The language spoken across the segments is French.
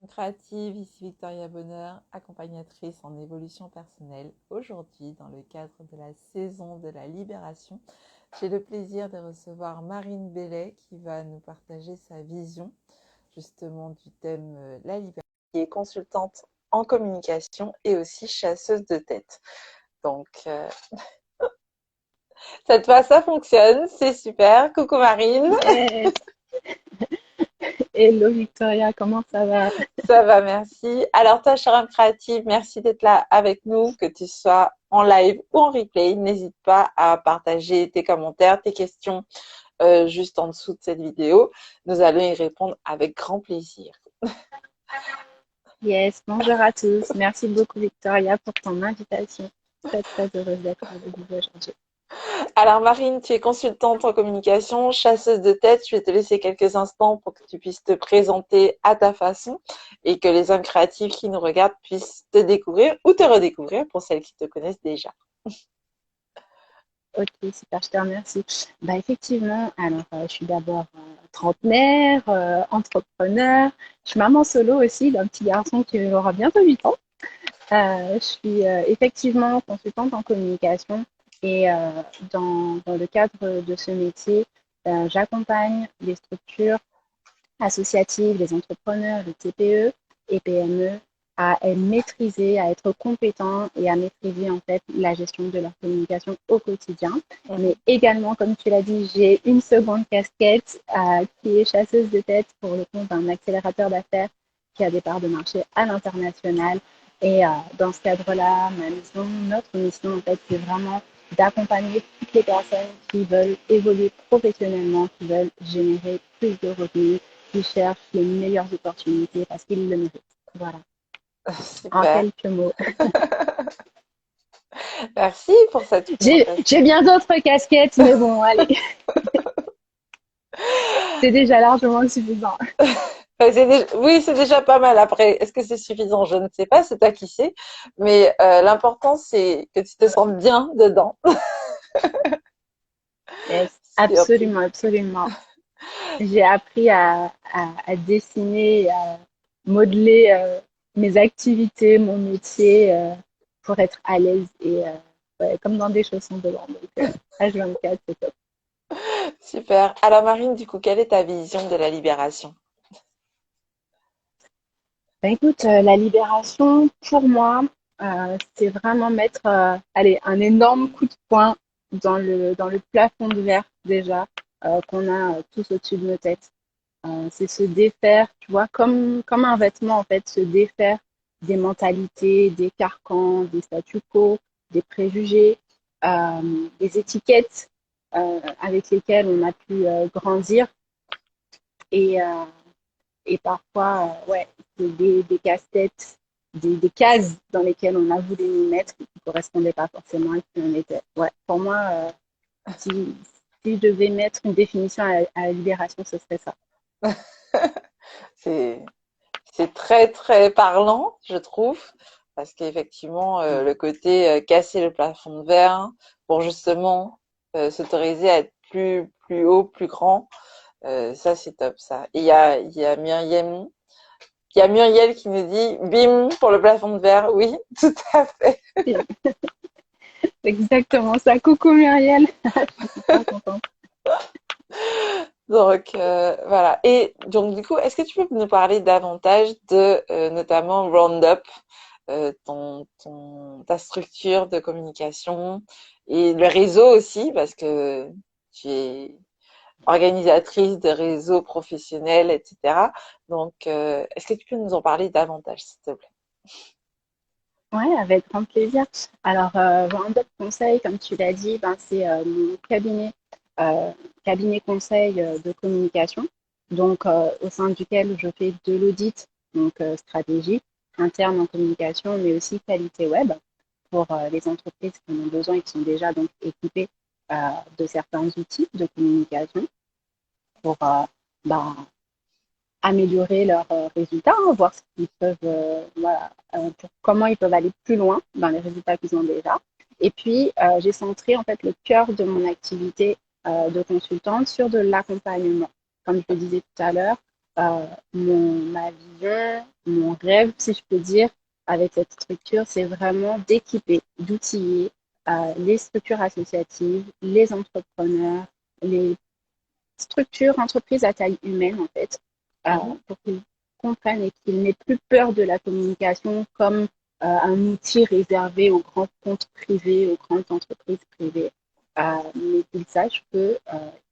Créative, ici Victoria Bonheur, accompagnatrice en évolution personnelle. Aujourd'hui, dans le cadre de la saison de la libération, j'ai le plaisir de recevoir Marine Bellet qui va nous partager sa vision justement du thème la libération, qui est consultante en communication et aussi chasseuse de tête. Donc, cette fois, ça fonctionne, c'est super. Coucou Marine. Yes. Hello Victoria, comment ça va? Ça va, merci. Alors, toi, chère âme créative, merci d'être là avec nous, que tu sois en live ou en replay. N'hésite pas à partager tes commentaires, tes questions juste en dessous de cette vidéo. Nous allons y répondre avec grand plaisir. Yes, bonjour à tous. Merci beaucoup Victoria pour ton invitation. Très très heureuse d'être avec vous aujourd'hui. Alors, Marine, tu es consultante en communication, chasseuse de tête. Je vais te laisser quelques instants pour que tu puisses te présenter à ta façon et que les âmes créatives qui nous regardent puissent te découvrir ou te redécouvrir pour celles qui te connaissent déjà. Ok, super, je te remercie. Bah effectivement, alors je suis d'abord trentenaire, entrepreneur. Je suis maman solo aussi d'un petit garçon qui aura bientôt 8 ans. Je suis effectivement consultante en communication et dans le cadre de ce métier, j'accompagne les structures associatives, les entrepreneurs, les TPE et PME à maîtriser, à être compétents et à maîtriser en fait la gestion de leur communication au quotidien. Mais Mhm. également, comme tu l'as dit, j'ai une seconde casquette qui est chasseuse de tête pour le compte d'un accélérateur d'affaires qui a des parts de marché à l'international. Et dans ce cadre-là, ma mission, notre mission en fait, c'est vraiment d'accompagner toutes les personnes qui veulent évoluer professionnellement, qui veulent générer plus de revenus, qui cherchent les meilleures opportunités parce qu'ils le méritent. Voilà, en Super. quelques mots. Merci pour cette J'ai présentation. bien d'autres casquettes, mais bon, allez, c'est déjà largement suffisant. Oui, c'est déjà pas mal. Après, est-ce que c'est suffisant? Je ne sais pas, c'est toi qui sais. Mais l'important, c'est que tu te sentes bien dedans. Yes, Surtout. absolument, absolument. J'ai appris à dessiner, à modeler mes activités, mon métier pour être à l'aise et ouais, comme dans des chaussons de bain. Donc, H24, c'est top. Super. Alors, Marine, du coup, quelle est ta vision de la libération? Ben, écoute, la libération, pour moi, c'est vraiment mettre allez, un énorme coup de poing dans le plafond de verre déjà qu'on a tous au-dessus de nos têtes. C'est se défaire, tu vois, comme un vêtement, en fait, se défaire des mentalités, des carcans, des statu quo, des préjugés, des étiquettes avec lesquelles on a pu grandir. Et, et parfois, ouais, c'est des casse-têtes, des cases dans lesquelles on a voulu nous mettre qui ne correspondaient pas forcément à qui on était. Ouais, pour moi, si, si je devais mettre une définition à la libération, ce serait ça. C'est, c'est très, très parlant, je trouve. Parce qu'effectivement, Ouais. le côté casser le plafond de verre pour justement s'autoriser à être plus haut, plus grand. Ça, c'est top, ça. Et il y a Muriel qui nous dit bim pour le plafond de verre. Oui, tout à fait. C'est exactement ça. Coucou Muriel, je suis super contente. Donc voilà. Et donc du coup, est-ce que tu peux nous parler davantage de notamment Roundup, ta structure de communication et le réseau aussi, parce que tu es organisatrice de réseaux professionnels, etc. Donc, est-ce que tu peux nous en parler davantage, s'il te plaît? Ouais, avec grand plaisir. Alors, Roundup Conseil, comme tu l'as dit, ben, c'est mon euh, cabinet conseil de communication, donc au sein duquel je fais de l'audit, donc stratégie interne en communication, mais aussi qualité web pour les entreprises qui en ont besoin et qui sont déjà donc équipées euh, de certains outils de communication pour ben, améliorer leurs résultats, hein, voir ce qu'ils peuvent, voilà, pour comment ils peuvent aller plus loin dans les résultats qu'ils ont déjà. Et puis, j'ai centré en fait le cœur de mon activité de consultante sur de l'accompagnement. Comme je le disais tout à l'heure, ma vision, mon rêve, si je peux dire, avec cette structure, c'est vraiment d'équiper, d'outiller les structures associatives, les entrepreneurs, les structures, entreprises à taille humaine, en fait, Mhm. pour qu'ils comprennent et qu'ils n'aient plus peur de la communication comme un outil réservé aux grands comptes privés, aux grandes entreprises privées, mais qu'ils sachent que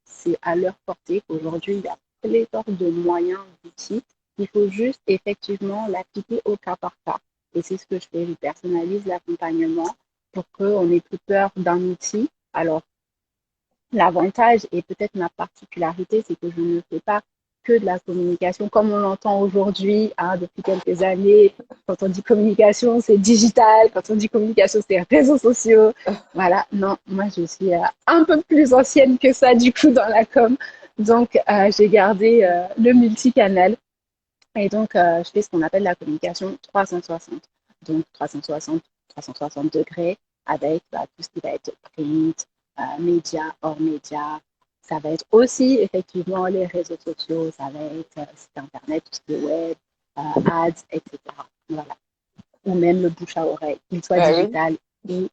c'est à leur portée, qu'aujourd'hui, il y a pléthore de moyens, d'outils. Il faut juste effectivement l'appliquer au cas par cas. Et c'est ce que je fais. Je personnalise l'accompagnement pour qu'on n'ait plus peur d'un outil. Alors, l'avantage et peut-être ma particularité, c'est que je ne fais pas que de la communication comme on l'entend aujourd'hui, hein, depuis quelques années. Quand on dit communication, c'est digital. Quand on dit communication, c'est réseaux sociaux. Voilà, non, moi je suis un peu plus ancienne que ça du coup dans la com. Donc j'ai gardé le multicanal et donc je fais ce qu'on appelle la communication 360. Donc 360 degrés avec tout ce qui va être print, médias, hors médias. Ça va être aussi effectivement les réseaux sociaux, ça va être site internet, tout ce qui est web, ads, etc. Voilà. Ou même le bouche à oreille, qu'il soit Bah oui, digital ou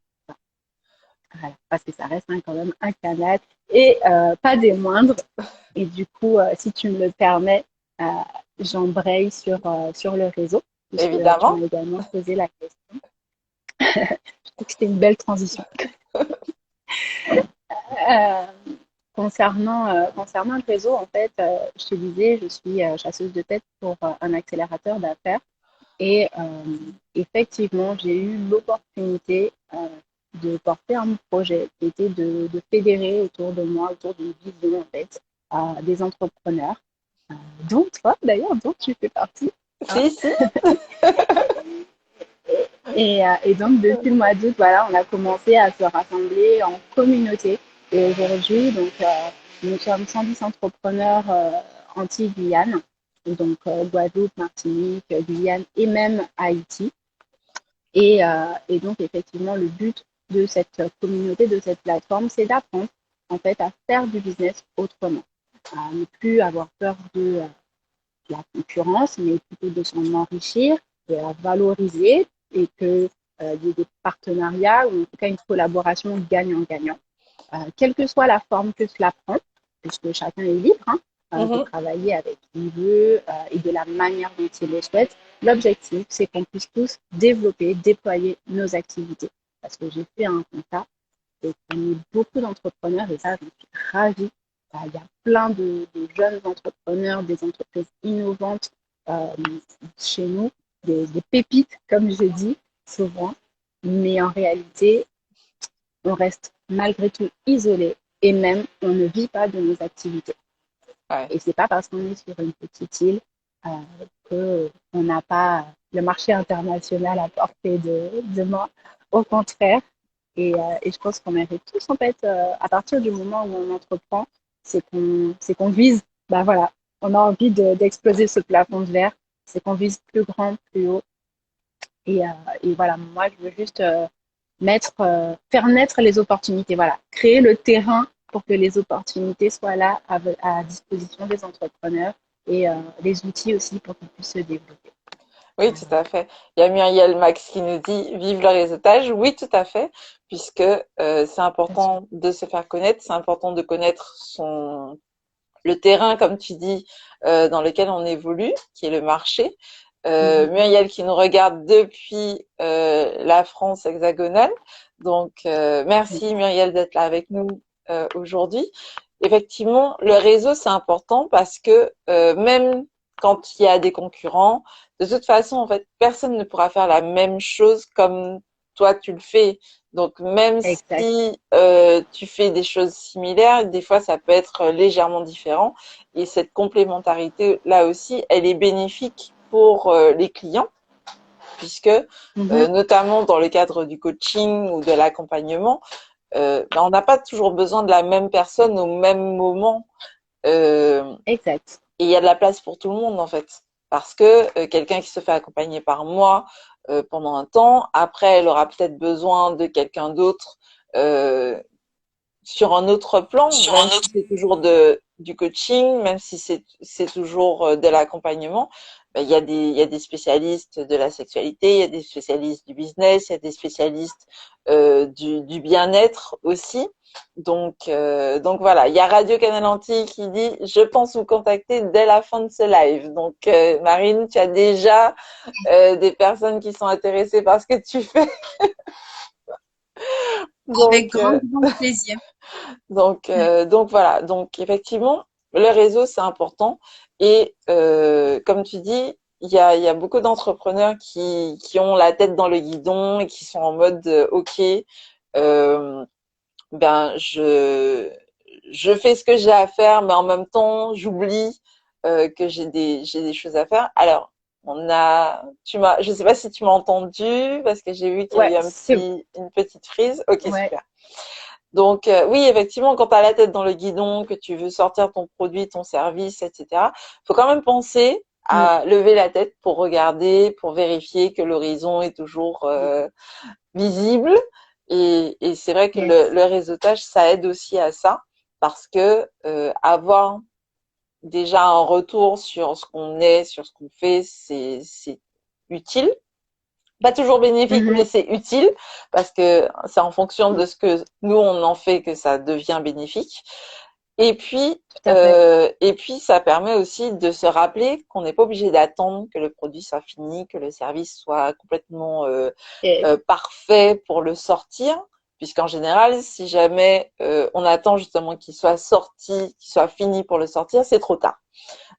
voilà, parce que ça reste quand même un canal et pas des moindres. Et du coup, si tu me le permets, euh, j'embraye sur le réseau, puisque tu évidemment. m'as également posé la question. Je trouve que c'était une belle transition. Euh, concernant le réseau, en fait, je te disais, je suis chasseuse de tête pour un accélérateur d'affaires. Et effectivement, j'ai eu l'opportunité de porter un projet qui était de fédérer autour de moi, autour d'une vision en fait, des entrepreneurs, dont toi d'ailleurs, dont tu fais partie. Hein. Si, si. Et donc depuis le mois d'août, voilà, on a commencé à se rassembler en communauté. Et aujourd'hui, donc nous sommes 110 entrepreneurs anti-Guyane, donc Guadeloupe, Martinique, Guyane et même Haïti. Et donc, effectivement, le but de cette communauté, de cette plateforme, c'est d'apprendre en fait à faire du business autrement, à ne plus avoir peur de la concurrence, mais plutôt de s'en enrichir et à valoriser et que y ait des partenariats ou en tout cas une collaboration gagnant-gagnant, quelle que soit la forme que cela prend, puisque chacun est libre de Mhm. travailler avec qui il veut et de la manière dont il le souhaite. L'objectif, c'est qu'on puisse tous développer, déployer nos activités. Parce que j'ai fait un constat, c'est qu'on est beaucoup d'entrepreneurs et ça, j'en suis ravie. Il y a plein de jeunes entrepreneurs, des entreprises innovantes euh, chez nous, des pépites, comme je dis souvent. Mais en réalité, on reste malgré tout isolé et même on ne vit pas de nos activités. Ouais. Et c'est pas parce qu'on est sur une petite île qu'on n'a pas le marché international à portée de main. Au contraire, et je pense qu'on mérite tous en fait, à partir du moment où on entreprend, c'est qu'on vise, ben voilà, on a envie d'exploser ce plafond de verre, c'est qu'on vise plus grand, plus haut. Et voilà, moi je veux juste faire naître les opportunités, voilà, créer le terrain pour que les opportunités soient là à disposition des entrepreneurs et les outils aussi pour qu'ils puissent se développer. Oui, tout à fait. Il y a Muriel Max qui nous dit vive le réseautage. Oui, tout à fait, puisque c'est Bien sûr. important de se faire connaître, c'est important de connaître le terrain, comme tu dis, dans lequel on évolue, qui est le marché. Mhm. Muriel qui nous regarde depuis la France hexagonale. Donc, merci Muriel d'être là avec nous aujourd'hui. Effectivement, le réseau, c'est important parce que même quand il y a des concurrents, de toute façon, en fait, personne ne pourra faire la même chose comme toi tu le fais. Donc, même Exact. si tu fais des choses similaires, des fois, ça peut être légèrement différent. Et cette complémentarité, là aussi, elle est bénéfique pour les clients, puisque Mhm. notamment dans le cadre du coaching ou de l'accompagnement, ben, on n'a pas toujours besoin de la même personne au même moment. Euh, Exact. et il y a de la place pour tout le monde, en fait. Parce que quelqu'un qui se fait accompagner par moi pendant un temps, après, elle aura peut-être besoin de quelqu'un d'autre euh, sur un autre plan, même si c'est toujours du coaching, même si c'est toujours de l'accompagnement, ben, il y a des spécialistes de la sexualité, il y a des spécialistes du business, il y a des spécialistes du bien-être aussi. Donc voilà, il y a Radio Canal Antilles qui dit je pense vous contacter dès la fin de ce live. Donc Marine, tu as déjà des personnes qui sont intéressées par ce que tu fais. Avec Donc grand, grand plaisir. donc voilà. Donc effectivement, le réseau c'est important et comme tu dis, il y a beaucoup d'entrepreneurs qui ont la tête dans le guidon et qui sont en mode ok, euh, ben je fais ce que j'ai à faire, mais en même temps j'oublie que j'ai des choses à faire. Alors je sais pas si tu m'as entendu parce que j'ai vu qu'il y a Ouais, eu c'est une petite frise. Ok, ouais. super. Donc oui, effectivement, quand tu as la tête dans le guidon, que tu veux sortir ton produit, ton service, etc., faut quand même penser Mm. à lever la tête pour regarder, pour vérifier que l'horizon est toujours visible. Et c'est vrai que Yes. le réseautage, ça aide aussi à ça, parce que avoir déjà un retour sur ce qu'on est, sur ce qu'on fait, c'est utile. Pas toujours bénéfique, Mhm. mais c'est utile parce que c'est en fonction de ce que nous on en fait que ça devient bénéfique. Tout à fait. Et puis ça permet aussi de se rappeler qu'on n'est pas obligé d'attendre que le produit soit fini, que le service soit complètement Et parfait pour le sortir, puisqu'en général, si jamais on attend justement qu'il soit sorti, qu'il soit fini pour le sortir, c'est trop tard.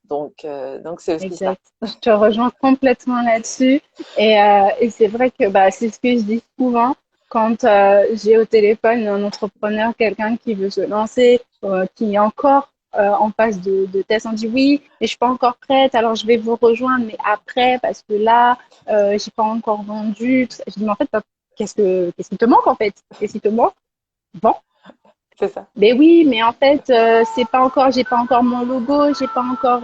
Donc c'est aussi ça. exact. Je te rejoins complètement là-dessus. Et c'est vrai que bah, c'est ce que je dis souvent quand j'ai au téléphone un entrepreneur, quelqu'un qui veut se lancer, qui est encore en phase de test. On dit oui, mais je suis pas encore prête, alors je vais vous rejoindre, mais après, parce que là, j'ai pas encore vendu. Tout ça. Je dis, mais en fait, qu'est-ce qui te manque en fait? Qu'est-ce qui te manque? Bon, C'est ça. mais oui, mais en fait, c'est pas encore, j'ai pas encore mon logo, j'ai pas encore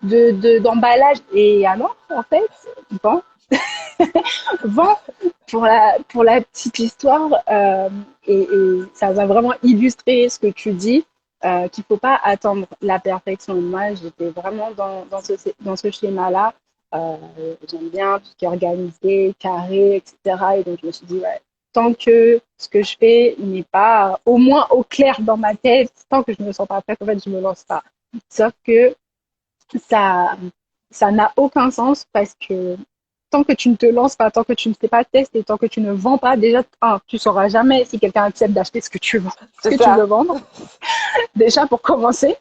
d'emballage. Et alors, en fait, bon, bon, pour la petite histoire, et ça va vraiment illustrer ce que tu dis, qu'il faut pas attendre la perfection. Moi, j'étais vraiment dans ce schéma-là. Euh, J'aime bien tout ce qui est organisé, carré, etc. Et donc, je me suis dit, ouais, tant que ce que je fais n'est pas au moins au clair dans ma tête, tant que je ne me sens pas prête, en fait, je me lance pas. Sauf que ça, ça n'a aucun sens parce que tant que tu ne te lances pas, tant que tu ne fais pas tester, tant que tu ne vends pas, déjà, tu sauras jamais si quelqu'un accepte d'acheter ce que tu vends, ce C'est que tu veux ça. vendre. Déjà, pour commencer.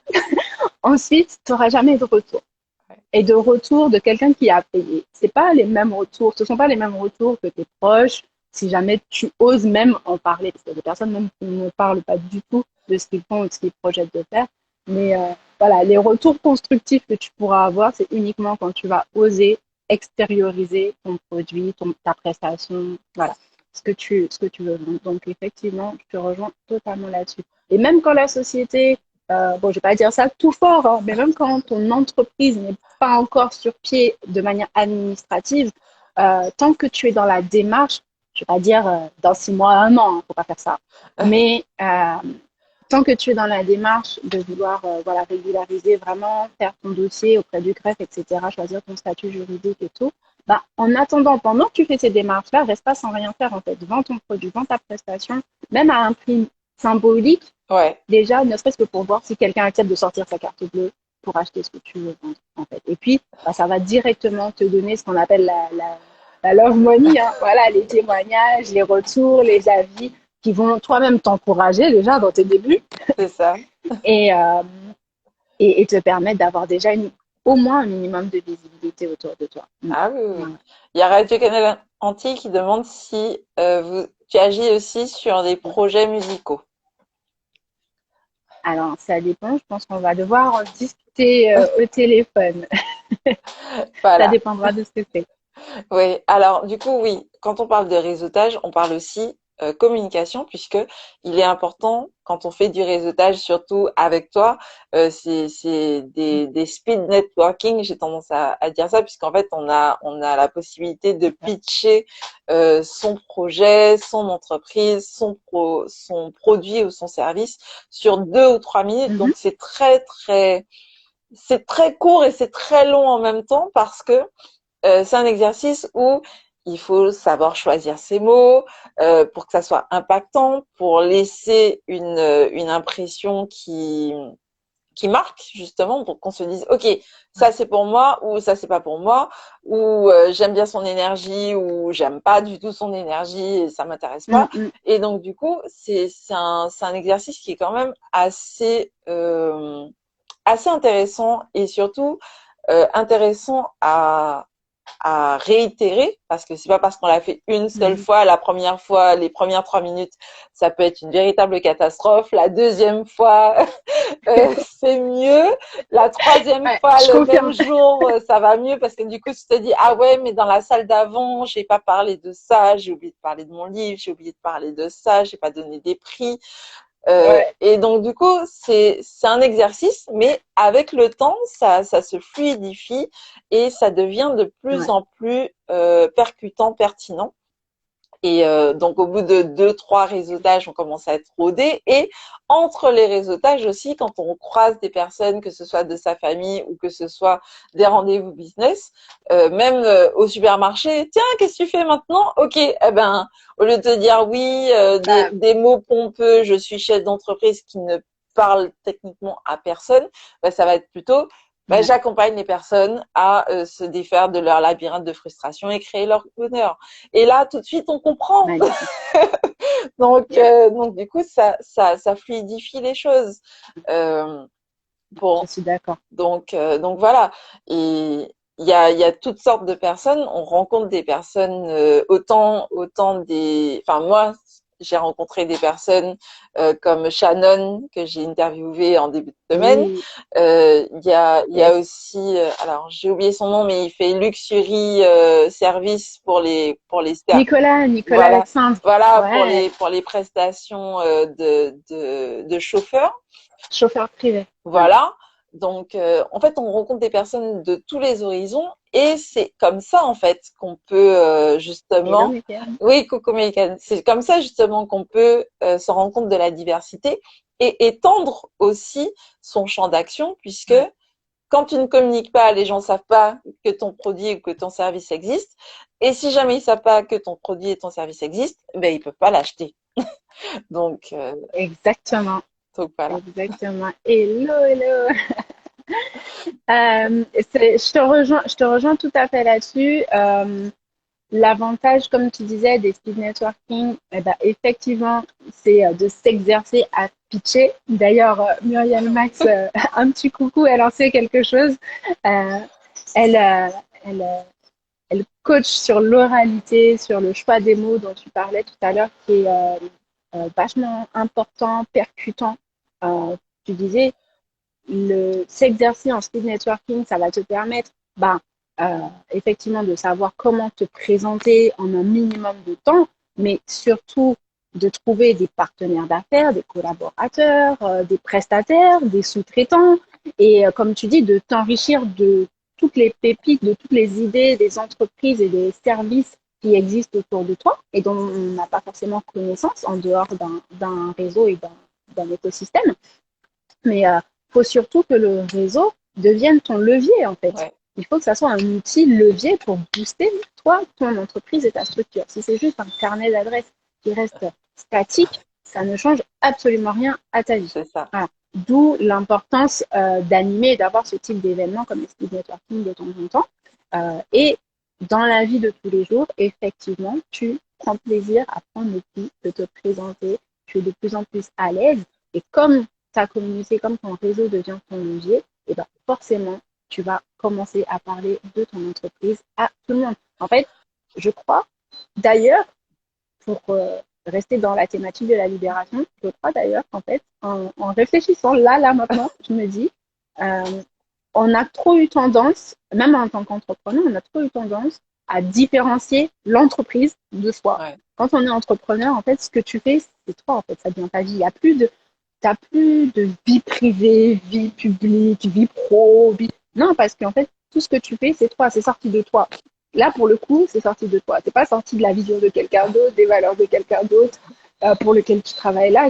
Ensuite, tu n'auras jamais de retour. Et de retour de quelqu'un qui a payé. C'est pas les mêmes retours. Ce sont pas les mêmes retours que tes proches. Si jamais tu oses même en parler, parce qu'il y a des personnes même qui ne parlent pas du tout de ce qu'ils font ou de ce qu'ils projettent de faire. Mais voilà, les retours constructifs que tu pourras avoir, c'est uniquement quand tu vas oser extérioriser ton produit, ta prestation, voilà, ce que tu veux vendre. Donc effectivement, je te rejoins totalement là-dessus. Et même quand la société, bon, je vais pas dire ça tout fort, hein, mais même quand ton entreprise n'est pas encore sur pied de manière administrative, tant que tu es dans la démarche, je vais pas dire dans 6 mois, un an, faut pas faire ça, mais tant que tu es dans la démarche de vouloir voilà, régulariser vraiment, faire ton dossier auprès du greffe, etc., choisir ton statut juridique et tout, bah, en attendant, pendant que tu fais ces démarches-là, reste pas sans rien faire en fait. Vends ton produit, vends ta prestation, même à un prix symbolique, Ouais, déjà, ne serait-ce que pour voir si quelqu'un accepte de sortir sa carte bleue pour acheter ce que tu veux vendre, en fait. Et puis, bah, ça va directement te donner ce qu'on appelle la love money, hein. Voilà, les témoignages, les retours, les avis qui vont toi-même t'encourager déjà dans tes débuts c'est ça. et, euh, et te permettre d'avoir déjà au moins un minimum de visibilité autour de toi. Mm. Ah oui, oui, oui. Voilà. Il y a Radio Canal Antilles qui demande si tu agis aussi sur des projets musicaux. Alors, ça dépend. Je pense qu'on va devoir en discuter au téléphone. Ça Voilà. dépendra de ce que c'est. Oui. Alors, du coup, oui, quand on parle de réseautage, on parle aussi communication, puisque il est important quand on fait du réseautage, surtout avec toi, c'est des speed networking, j'ai tendance à dire ça, puisqu'en fait on a la possibilité de pitcher son projet, son entreprise, son produit ou son service sur 2 ou 3 minutes. Donc Mhm. c'est très court et c'est très long en même temps, parce que c'est un exercice où il faut savoir choisir ses mots pour que ça soit impactant, pour laisser une impression qui marque, justement, pour qu'on se dise ok, ça c'est pour moi, ou ça c'est pas pour moi, ou j'aime bien son énergie, ou j'aime pas du tout son énergie et ça m'intéresse pas. Mhm. Et donc du coup c'est un exercice qui est quand même assez intéressant, et surtout intéressant à réitérer, parce que c'est pas parce qu'on l'a fait une seule Mhm. fois, la première fois, les premières 3 minutes, ça peut être une véritable catastrophe. La deuxième fois, c'est mieux. La troisième Ouais, fois, je le même confirme. jour, ça va mieux, parce que du coup, tu te dis, ah ouais, mais dans la salle d'avant, j'ai pas parlé de ça, j'ai oublié de parler de mon livre, j'ai oublié de parler de ça, j'ai pas donné des prix. Ouais, Et donc du coup, c'est un exercice, mais avec le temps, ça se fluidifie et ça devient de plus ouais, en plus percutant, pertinent. Et donc au bout de 2, 3 réseautages, on commence à être rodé. Et entre les réseautages aussi, quand on croise des personnes, que ce soit de sa famille ou que ce soit des rendez-vous business, même au supermarché, tiens, qu'est-ce que tu fais maintenant? Ok, eh ben, au lieu de te dire oui, bah, des mots pompeux, je suis chef d'entreprise, qui ne parle techniquement à personne, ben, ça va être plutôt ben, ouais, j'accompagne les personnes à se défaire de leur labyrinthe de frustration et créer leur bonheur. Et là, tout de suite, on comprend. magnifique. Donc, Yes, du coup, ça fluidifie les choses. Euh, je pour, suis d'accord. donc voilà. Et il y a toutes sortes de personnes. On rencontre des personnes autant enfin moi, j'ai rencontré des personnes comme Shannon, que j'ai interviewé en début de semaine. Oui, Il y a yes. aussi, alors j'ai oublié son nom, mais il fait Luxury Service pour les Nicolas voilà, Alexandre. voilà Ouais, pour les prestations de chauffeurs. chauffeur privé. Ouais, Voilà. Donc, en fait, on rencontre des personnes de tous les horizons, et c'est comme ça, en fait, qu'on peut hello, justement, Mickaël. oui, Coco Mécan, c'est comme ça justement qu'on peut se rendre compte de la diversité et étendre aussi son champ d'action, puisque Ouais, quand tu ne communiques pas, les gens savent pas que ton produit ou que ton service existe. Et si jamais ils savent pas que ton produit et ton service existent, ben ils peuvent pas l'acheter. Donc, exactement. voilà. Exactement. Hello, hello. Je te rejoins tout à fait là-dessus. L'avantage, comme tu disais, des speed networking, eh ben, effectivement, c'est de s'exercer à pitcher. D'ailleurs, Muriel Max, un petit coucou, elle en sait quelque chose. Euh, elle, elle, elle coach sur l'oralité, sur le choix des mots dont tu parlais tout à l'heure, qui est vachement important, percutant. Euh, Tu disais, s'exercer en speed networking, ça va te permettre, ben, effectivement, de savoir comment te présenter en un minimum de temps, mais surtout de trouver des partenaires d'affaires, des collaborateurs, des prestataires, des sous-traitants, et comme tu dis, de t'enrichir de toutes les pépites, de toutes les idées des entreprises et des services qui existent autour de toi et dont on n'a pas forcément connaissance en dehors d'un réseau et d'un écosystème. Mais faut surtout que le réseau devienne ton levier, en fait. Ouais, Il faut que ça soit un outil levier pour booster, toi, ton entreprise et ta structure. Si c'est juste un carnet d'adresses qui reste statique, ça ne change absolument rien à ta vie. c'est ça. Voilà. D'où l'importance d'animer et d'avoir ce type d'événements comme les speed networking de temps en temps. Et dans la vie de tous les jours, effectivement, tu prends plaisir à prendre le coup de te présenter, tu es de plus en plus à l'aise. Et comme ta communauté, comme ton réseau devient ton levier, et ben forcément, tu vas commencer à parler de ton entreprise à tout le monde. En fait, je crois, d'ailleurs, pour rester dans la thématique de la libération, je crois d'ailleurs qu'en fait, en réfléchissant là, maintenant, je me dis, euh, on a trop eu tendance, même en tant qu'entrepreneur, on a trop eu tendance à différencier l'entreprise de soi. Ouais. Quand on est entrepreneur, en fait, ce que tu fais, c'est toi, en fait, ça devient ta vie. Il y a plus de, t'as plus de vie privée, vie publique, vie pro, vie... Non, parce qu'en fait, tout ce que tu fais, c'est toi, c'est sorti de toi. Là, pour le coup, c'est sorti de toi. C'est pas sorti de la vision de quelqu'un d'autre, des valeurs de quelqu'un d'autre pour lequel tu travailles. Là,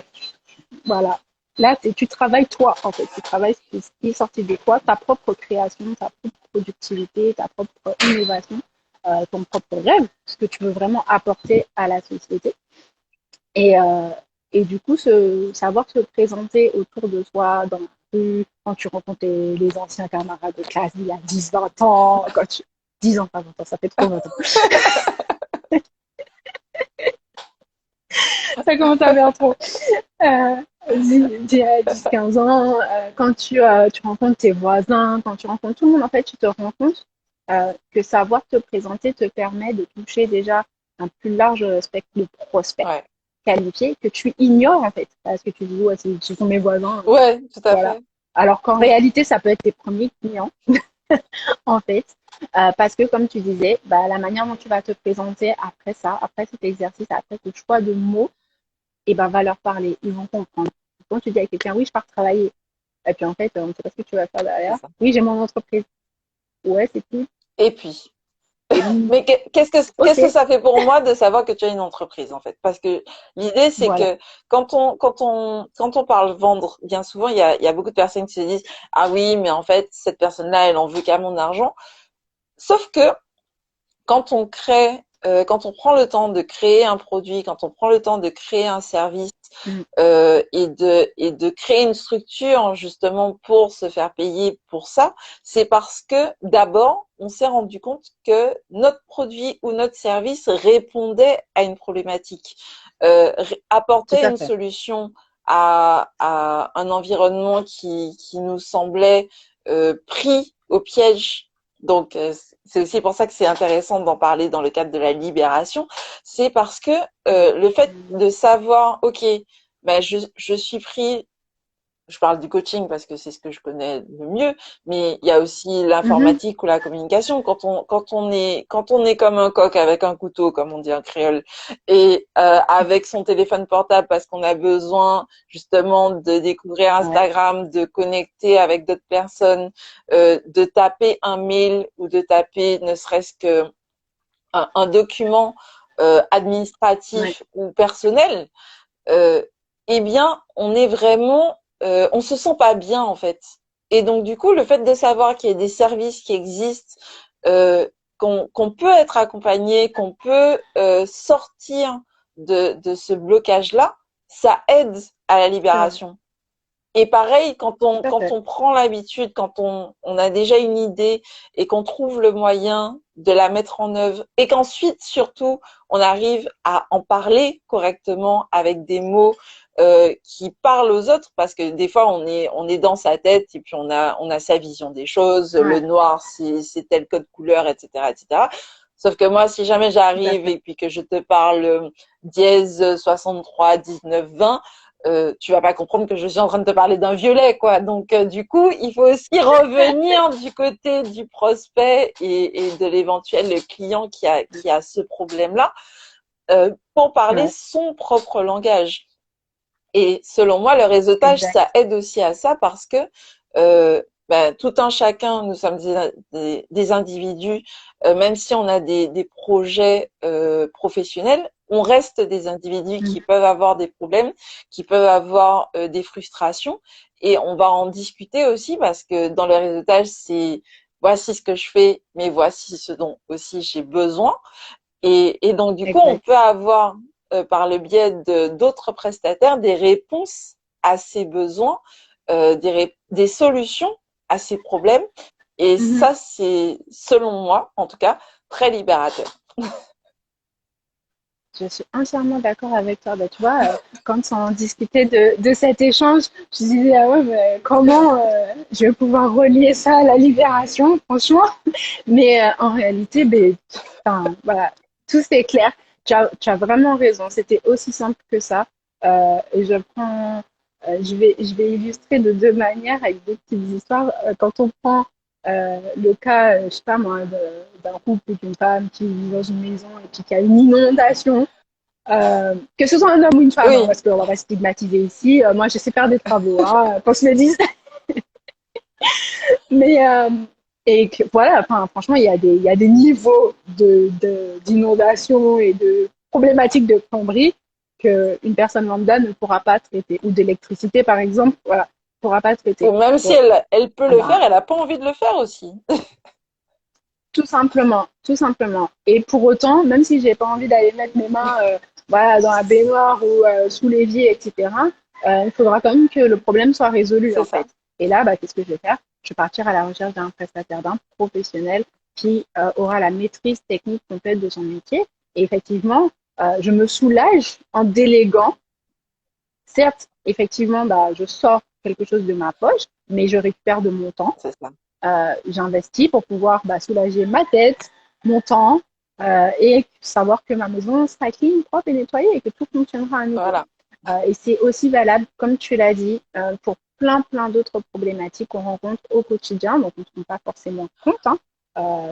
voilà. Là, tu travailles toi, en fait. Tu travailles ce qui est sorti de toi, ta propre création, ta propre productivité, ta propre innovation, ton propre rêve, ce que tu veux vraiment apporter à la société. Et, euh, et du coup, savoir se présenter autour de soi dans la rue, quand tu rencontres les anciens camarades de classe d'il y a 10, 20 ans, 10 ans, pas 20 ans, ça fait trop 20 ans. Ça commence à faire trop. 15 ans, quand tu rencontres tes voisins, quand tu rencontres tout le monde, en fait, tu te rends compte que savoir te présenter te permet de toucher déjà un plus large spectre de prospects Ouais. qualifiés que tu ignores, en fait, parce que tu dis, ouais, ce sont mes voisins, Ouais, tout à voilà. fait. Alors qu'en réalité, ça peut être tes premiers clients, en fait, parce que, comme tu disais, bah, la manière dont tu vas te présenter après ça, après cet exercice, après ce choix de mots, et ben, va leur parler, ils vont comprendre. Quand tu dis à quelqu'un, oui, je pars travailler, et puis en fait, on ne sait pas ce que tu vas faire C'est derrière. ça. Oui, j'ai mon entreprise. Ouais, c'est tout. Et puis, Et mais qu'est-ce que ok, ça fait pour moi de savoir que tu as une entreprise en fait? Parce que l'idée c'est voilà. que quand on parle vendre, bien souvent il y a beaucoup de personnes qui se disent ah oui mais en fait cette personne-là elle en veut qu'à mon argent. Sauf que quand on crée, quand on prend le temps de créer un produit, quand on prend le temps de créer un service Mm, et de créer une structure justement pour se faire payer pour ça, c'est parce que d'abord, on s'est rendu compte que notre produit ou notre service répondait à une problématique, tout apportait à une fait. solution à un environnement qui nous semblait pris au piège. Donc, c'est aussi pour ça que c'est intéressant d'en parler dans le cadre de la libération. C'est parce que le fait de savoir, ok, ben je suis pris, je parle du coaching parce que c'est ce que je connais le mieux, mais il y a aussi Mhm, l'informatique ou la communication. Quand on est comme un coq avec un couteau, comme on dit en créole, et avec son téléphone portable parce qu'on a besoin justement de découvrir ouais, Instagram, de connecter avec d'autres personnes, de taper un mail ou de taper ne serait-ce que un document ouais, administratif ou personnel, euh, eh bien, on est vraiment, on se sent pas bien en fait. Et donc du coup, le fait de savoir qu'il y a des services qui existent, qu'on peut être accompagné, qu'on peut sortir de ce blocage-là, ça aide à la c'est vrai. libération. Et pareil, Tout à quand fait. on prend l'habitude, quand on a déjà une idée et qu'on trouve le moyen de la mettre en œuvre et qu'ensuite, surtout, on arrive à en parler correctement avec des mots qui parlent aux autres parce que des fois, on est dans sa tête et puis on a sa vision des choses. Le Ouais, noir, c'est tel code couleur, etc., etc. Sauf que moi, si jamais tout à j'arrive fait. et puis que je te parle dièse 63, 19, 20, tu vas pas comprendre que je suis en train de te parler d'un violet, quoi. Donc, du coup, il faut aussi revenir du côté du prospect et de l'éventuel client qui a ce problème-là pour parler Ouais, son propre langage. Et selon moi, le réseautage, ça exact. aide aussi à ça parce que tout un chacun, nous sommes des individus, même si on a des projets professionnels, on reste des individus Mm, qui peuvent avoir des problèmes, qui peuvent avoir des frustrations, et on va en discuter aussi parce que dans le réseautage, c'est voici ce que je fais, mais voici ce dont aussi j'ai besoin. Et donc, du coup, on exact. peut avoir, par le biais d'autres prestataires, des réponses à ces besoins, des solutions à ces problèmes. Et Mhm. ça, c'est, selon moi, en tout cas, très libérateur. Je suis entièrement d'accord avec toi. Bah, tu vois, quand on discutait de cet échange, je disais, ah ouais, mais comment je vais pouvoir relier ça à la libération, franchement. Mais en réalité, ben, enfin, voilà, tout c'est clair. Tu as vraiment raison. C'était aussi simple que ça. Et je vais illustrer de deux manières avec deux petites histoires. Quand on prend le cas, je sais pas moi, d'un couple ou d'une femme qui vit dans une maison et puis qui a une inondation, que ce soit un homme ou une femme, hein, Oui, parce qu'on va pas stigmatiser ici. Moi, je sais faire des travaux, hein, qu'on se le dise. Mais et que, voilà, enfin, franchement, il y a des niveaux d'inondation et de problématiques de plomberie qu'une personne lambda ne pourra pas traiter, ou d'électricité, par exemple, voilà, ne pourra pas ou traiter. même si Bon, elle peut ah le ben, faire, elle n'a pas envie de le faire aussi. tout simplement, tout simplement. Et pour autant, même si j'ai pas envie d'aller mettre mes mains, voilà, dans la baignoire ou sous l'évier, etc., il faudra quand même que le problème soit résolu, C'est en ça. fait. Et là, bah, qu'est-ce que je vais faire? Je vais partir à la recherche d'un prestataire, d'un professionnel qui aura la maîtrise technique complète de son métier. Et effectivement, je me soulage en déléguant. Certes, effectivement, bah, je sors quelque chose de ma poche, mais je récupère de mon temps. C'est ça. J'investis pour pouvoir bah, soulager ma tête, mon temps, et savoir que ma maison sera clean, propre et nettoyée et que tout fonctionnera à nouveau. Voilà. Et c'est aussi valable, comme tu l'as dit, pour plein d'autres problématiques qu'on rencontre au quotidien, donc on ne se rend pas forcément compte, hein,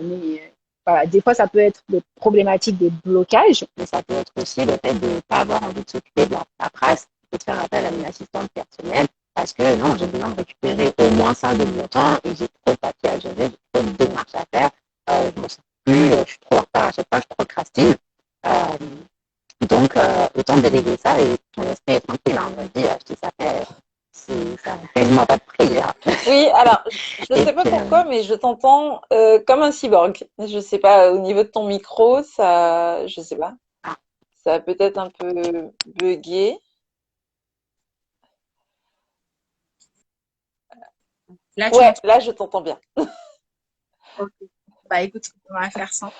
mais voilà, des fois ça peut être des problématiques, des blocages, mais ça peut être aussi le fait de ne pas avoir envie de s'occuper de la paperasse et de faire appel à une assistante personnelle parce que non, j'ai besoin de récupérer au moins ça de mon temps et j'ai trop de papier à gérer, j'ai trop de démarches à faire, je me sens plus, je suis trop en retard à chaque fois, je procrastine. Donc, autant déléguer ça et ton esprit est tranquille. Hein. On me dit, je dis, ça fait quasiment pas de prière. Oui, alors, je Et sais pas puis, pourquoi, mais je t'entends comme un cyborg. Je sais pas, au niveau de ton micro, ça, je sais pas, ah, ça a peut-être un peu bugué. là, tu Ouais, m'entends? là, je t'entends bien. Ok. Bah, écoute, on va faire sans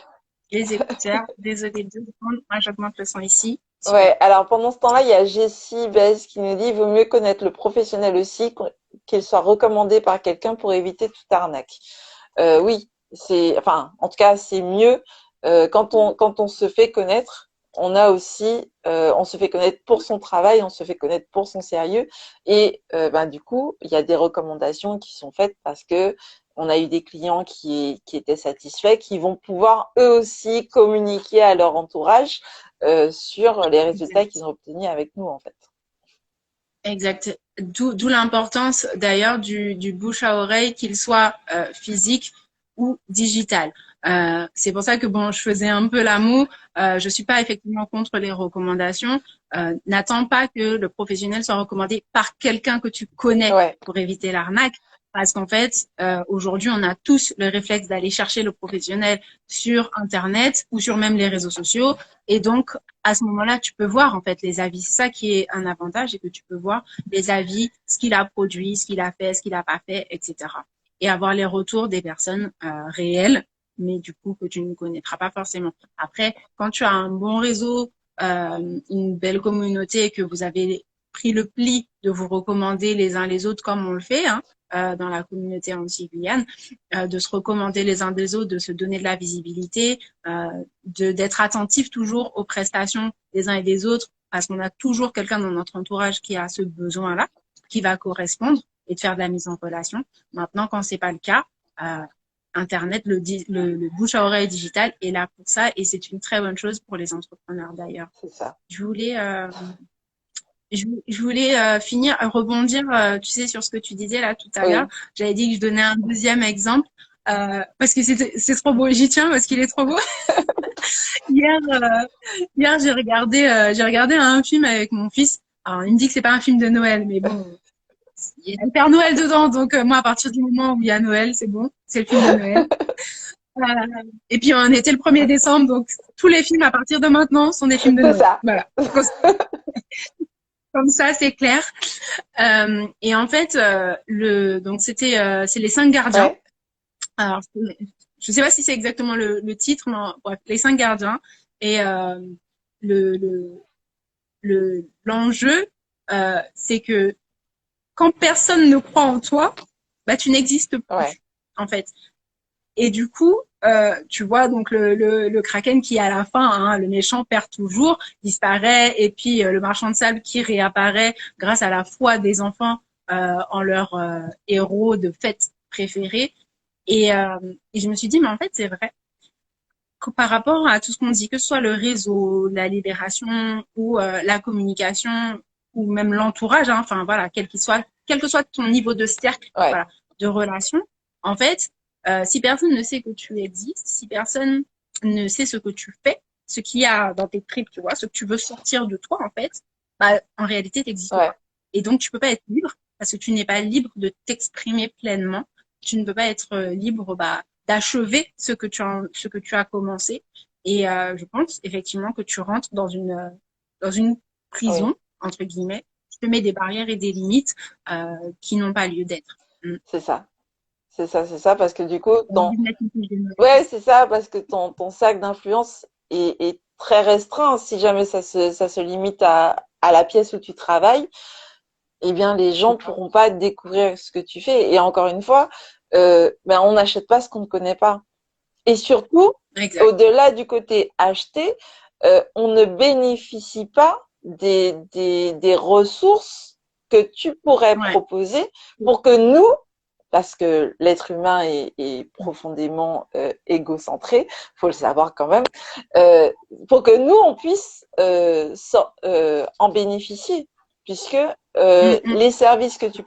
les écouteurs. Désolée de secondes. Moi, j'augmente le son ici. Super. Ouais, alors pendant ce temps-là, il y a Jessie Bez qui nous dit, il vaut mieux connaître le professionnel aussi, qu'il soit recommandé par quelqu'un pour éviter toute arnaque. Oui, c'est, enfin, en tout cas, c'est mieux quand on se fait connaître. On a aussi, on se fait connaître pour son travail, on se fait connaître pour son sérieux, et ben du coup, il y a des recommandations qui sont faites parce que on a eu des clients qui étaient satisfaits, qui vont pouvoir eux aussi communiquer à leur entourage sur les résultats Exact. qu'ils ont obtenus avec nous en fait. Exact. D'où l'importance d'ailleurs du bouche à oreille, qu'il soit physique ou digital. C'est pour ça que bon, je faisais un peu la moue. Je suis pas effectivement contre les recommandations. N'attends pas que le professionnel soit recommandé par quelqu'un que tu connais Ouais, pour éviter l'arnaque. Parce qu'en fait, aujourd'hui, on a tous le réflexe d'aller chercher le professionnel sur Internet ou sur même les réseaux sociaux. Et donc, à ce moment-là, tu peux voir en fait les avis. C'est ça qui est un avantage, c'est que tu peux voir les avis, ce qu'il a produit, ce qu'il a fait, ce qu'il n'a pas fait, etc. Et avoir les retours des personnes réelles, mais du coup que tu ne connaîtras pas forcément. Après, quand tu as un bon réseau, une belle communauté et que vous avez pris le pli de vous recommander les uns les autres comme on le fait, hein, dans la communauté anti-Guyane, de se recommander les uns des autres, de se donner de la visibilité, d'être attentif toujours aux prestations des uns et des autres, parce qu'on a toujours quelqu'un dans notre entourage qui a ce besoin-là, qui va correspondre et de faire de la mise en relation. Maintenant, quand c'est pas le cas, euh, Internet, le bouche à oreille digital est là pour ça et c'est une très bonne chose pour les entrepreneurs d'ailleurs. c'est ça. Je voulais, je voulais finir, rebondir, tu sais, sur ce que tu disais là tout à l'heure. Oui, J'avais dit que je donnais un deuxième exemple parce que c'est trop beau. J'y tiens parce qu'il est trop beau. Hier, hier j'ai regardé un film avec mon fils. Alors, il me dit que c'est pas un film de Noël, mais bon, il y a le Père Noël dedans, donc moi, à partir du moment où il y a Noël, c'est bon, c'est le film de Noël. Euh, et puis on était le 1er décembre, donc tous les films à partir de maintenant sont des films de c'est Noël. ça. Voilà. Comme ça, c'est clair. Et en fait, donc c'est les cinq gardiens. Ouais, Alors, je sais pas si c'est exactement le titre, mais bref, les cinq gardiens. Et le, le, l'enjeu, c'est que quand personne ne croit en toi, bah tu n'existes ouais, plus, en fait. Et du coup, tu vois donc le Kraken qui à la fin, hein, le méchant perd toujours, disparaît, et puis le marchand de sable qui réapparaît grâce à la foi des enfants en leur héros de fête préféré. Et je me suis dit, mais en fait, c'est vrai que par rapport à tout ce qu'on dit, que ce soit le réseau, la libération ou la communication ou même l'entourage, hein, enfin voilà, quel que soit ton niveau de cercle, Ouais, voilà, de relation, en fait, si personne ne sait que tu existes, si personne ne sait ce que tu fais, ce qu'il y a dans tes tripes, tu vois, ce que tu veux sortir de toi, en fait, bah, en réalité, t'existes ouais, pas. Et donc, tu peux pas être libre parce que tu n'es pas libre de t'exprimer pleinement. Tu ne peux pas être libre, bah, d'achever ce que tu as commencé. Et je pense effectivement que tu rentres dans une oui, prison, entre guillemets. Tu te mets des barrières et des limites qui n'ont pas lieu d'être. Mm. c'est ça. C'est ça, parce que du coup, J'ai envie de mettre une couche de ouais, noise. c'est ça, parce que ton sac d'influence est très restreint. Si jamais ça se limite à la pièce où tu travailles, eh bien, les gens pourront pas découvrir ce que tu fais. Et encore une fois, ben, on n'achète pas ce qu'on ne connaît pas. Et surtout, Exact. au-delà du côté acheter, on ne bénéficie pas des ressources que tu pourrais Ouais. proposer pour que nous, parce que l'être humain est profondément égocentré, faut le savoir quand même, euh, pour que nous on puisse en bénéficier, puisque Mm, mm. les services que tu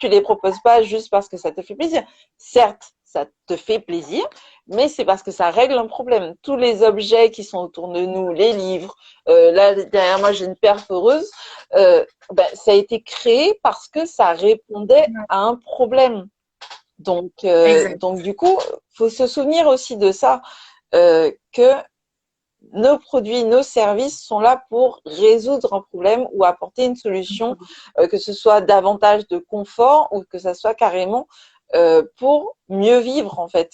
les proposes pas juste parce que ça te fait plaisir. Certes, ça te fait plaisir, mais c'est parce que ça règle un problème. Tous les objets qui sont autour de nous, les livres, là derrière moi j'ai une perforeuse, ben, ça a été créé parce que ça répondait Ouais. à un problème. Exact. Donc du coup, faut se souvenir aussi de ça, que nos produits, nos services sont là pour résoudre un problème ou apporter une solution, que ce soit davantage de confort ou que ça soit carrément pour mieux vivre en fait.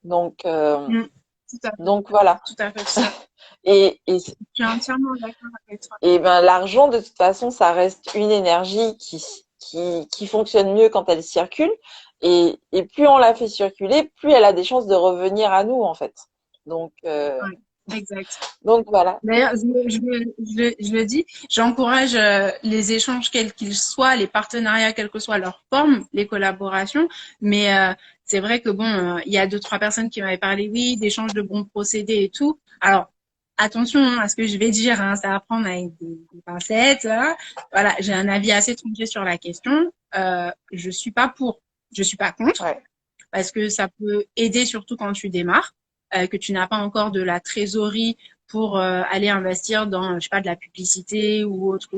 Donc, euh, Mm. Tout à fait. donc voilà. Tout à fait. Tout à fait. Et, et, Je suis entièrement d'accord avec toi. et ben l'argent de toute façon, ça reste une énergie qui fonctionne mieux quand elle circule. Et plus on la fait circuler, plus elle a des chances de revenir à nous en fait. Donc, euh, Ouais. Exact. donc voilà. D'ailleurs, je le dis, j'encourage les échanges quels qu'ils soient, les partenariats quelle que soit leur forme, les collaborations. Mais c'est vrai que bon, il y a deux trois personnes qui m'avaient parlé, oui, d'échanges de bons procédés et tout. Alors attention à ce que je vais dire, hein, ça va prendre avec des pincettes. Hein. Voilà, j'ai un avis assez tranché sur la question. Je suis pas pour, je suis pas contre, Ouais, parce que ça peut aider surtout quand tu démarres, que tu n'as pas encore de la trésorerie pour aller investir dans, je sais pas, de la publicité ou autre,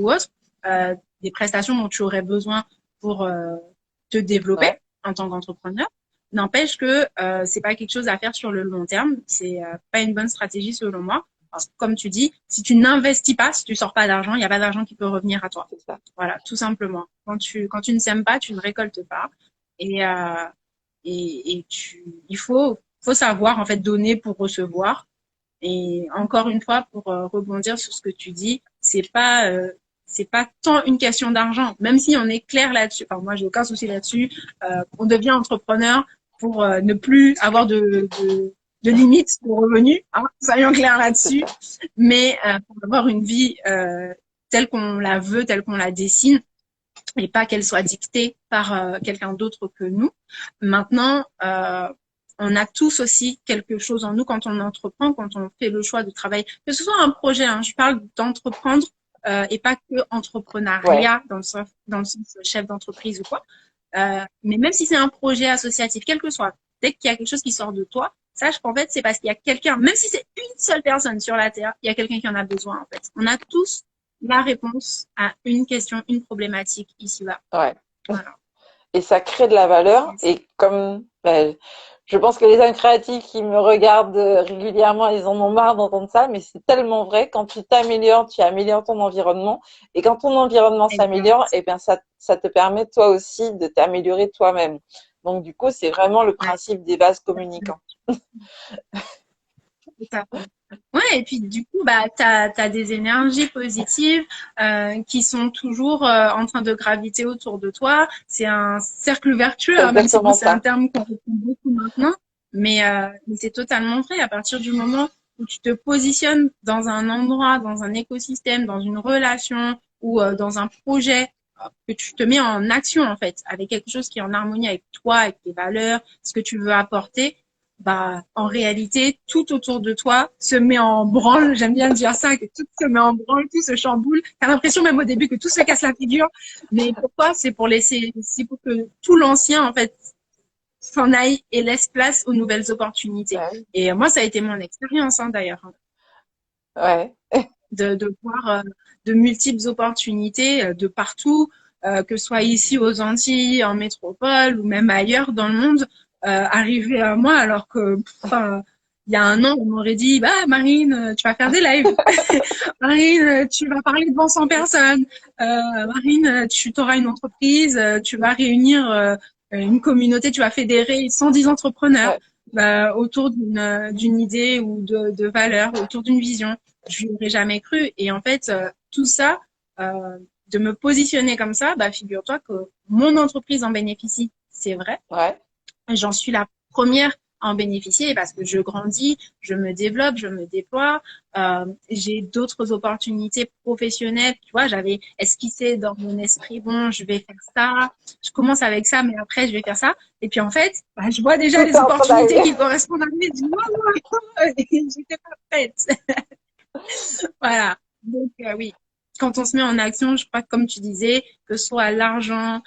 des prestations dont tu aurais besoin pour te développer ouais, en tant qu'entrepreneur. N'empêche que c'est pas quelque chose à faire sur le long terme. C'est pas une bonne stratégie selon moi. Parce que, comme tu dis, si tu n'investis pas, si tu sors pas d'argent, il n'y a pas d'argent qui peut revenir à toi. c'est ça. Voilà, tout simplement. Quand tu ne sèmes pas, tu ne récoltes pas. Et, euh, il faut savoir en fait donner pour recevoir. Et encore une fois, pour rebondir sur ce que tu dis, c'est pas tant une question d'argent, même si on est clair là-dessus. Enfin, moi, j'ai aucun souci là-dessus. On devient entrepreneur pour ne plus avoir de limites de revenus. Hein, soyons clairs C'est là-dessus. ça. Mais pour avoir une vie telle qu'on la veut, telle qu'on la dessine, et pas qu'elle soit dictée par quelqu'un d'autre que nous. Maintenant, on a tous aussi quelque chose en nous quand on entreprend, quand on fait le choix de travailler, que ce soit un projet, hein, je parle d'entreprendre et pas que Ouais, entrepreneuriat dans le sens chef d'entreprise ou quoi. Mais même si c'est un projet associatif, quel que soit, dès qu'il y a quelque chose qui sort de toi, sache qu'en fait, c'est parce qu'il y a quelqu'un, même si c'est une seule personne sur la Terre, il y a quelqu'un qui en a besoin, en fait. On a tous la réponse à une question, une problématique ici-bas. ouais. Voilà. Et ça crée de la valeur. Yes. Et comme ben, je pense que les âmes créatives qui me regardent régulièrement, ils en ont marre d'entendre ça, mais c'est tellement vrai. Quand tu améliores ton environnement. Et quand ton environnement s'améliore, Exact. eh bien, ça te permet toi aussi de t'améliorer toi-même. Donc, du coup, c'est vraiment le Ouais. principe des vases communicants. Tout à fait. Ouais, et puis du coup, bah, t'as des énergies positives qui sont toujours en train de graviter autour de toi. C'est un cercle vertueux, C'est hein, même si bon, exactement c'est un ça. terme qu'on retrouve beaucoup maintenant, mais c'est totalement vrai. À partir du moment où tu te positionnes dans un endroit, dans un écosystème, dans une relation ou dans un projet que tu te mets en action en fait, avec quelque chose qui est en harmonie avec toi, avec tes valeurs, ce que tu veux apporter, bah en réalité tout autour de toi se met en branle. J'aime bien dire ça, que tout se met en branle, tout se chamboule. T'as l'impression même au début que tout se casse la figure, mais pourquoi? C'est pour que tout l'ancien en fait s'en aille et laisse place aux nouvelles opportunités. Ouais. Et moi, ça a été mon expérience d'ailleurs, Ouais. de voir de multiples opportunités de partout, que ce soit ici aux Antilles, en métropole ou même ailleurs dans le monde, arriver à moi alors que, enfin, il y a un an, on m'aurait dit, bah, Marine, tu vas faire des lives. Marine, tu vas parler devant 100 personnes. Marine, tu auras une entreprise, tu vas réunir une communauté, tu vas fédérer 110 entrepreneurs Ouais. autour d'une idée ou de valeurs, autour d'une vision. Je n'y aurais jamais cru. Et en fait, tout ça, de me positionner comme ça, bah, figure-toi que mon entreprise en bénéficie, c'est vrai. Ouais. J'en suis la première à en bénéficier parce que je grandis, je me développe, je me déploie. J'ai d'autres opportunités professionnelles. Tu vois, j'avais esquissé dans mon esprit, bon, je vais faire ça. Je commence avec ça, mais après, je vais faire ça. Et puis, en fait, bah, je vois déjà Tout est les en train opportunités d'arriver. qui correspondent à mes. Je dis, non, j'étais pas prête. Voilà. Donc, oui, quand on se met en action, je crois que comme tu disais, que ce soit l'argent,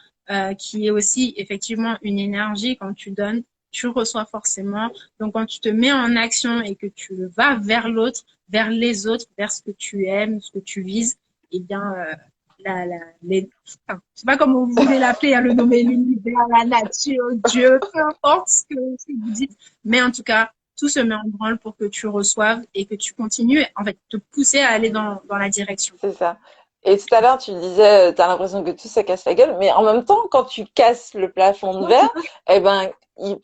qui est aussi effectivement une énergie, quand tu donnes, tu reçois forcément. Donc, quand tu te mets en action et que tu vas vers l'autre, vers les autres, vers ce que tu aimes, ce que tu vises, eh bien, enfin, je sais pas comment vous voulez l'appeler, le nommer l'univers, la nature, Dieu, peu importe ce que vous dites, mais en tout cas, tout se met en branle pour que tu reçoives et que tu continues, en fait, te pousser à aller dans la direction. C'est ça. Et tout à l'heure, tu disais, tu as l'impression que tout ça casse la gueule, mais en même temps, quand tu casses le plafond de verre, eh ben, il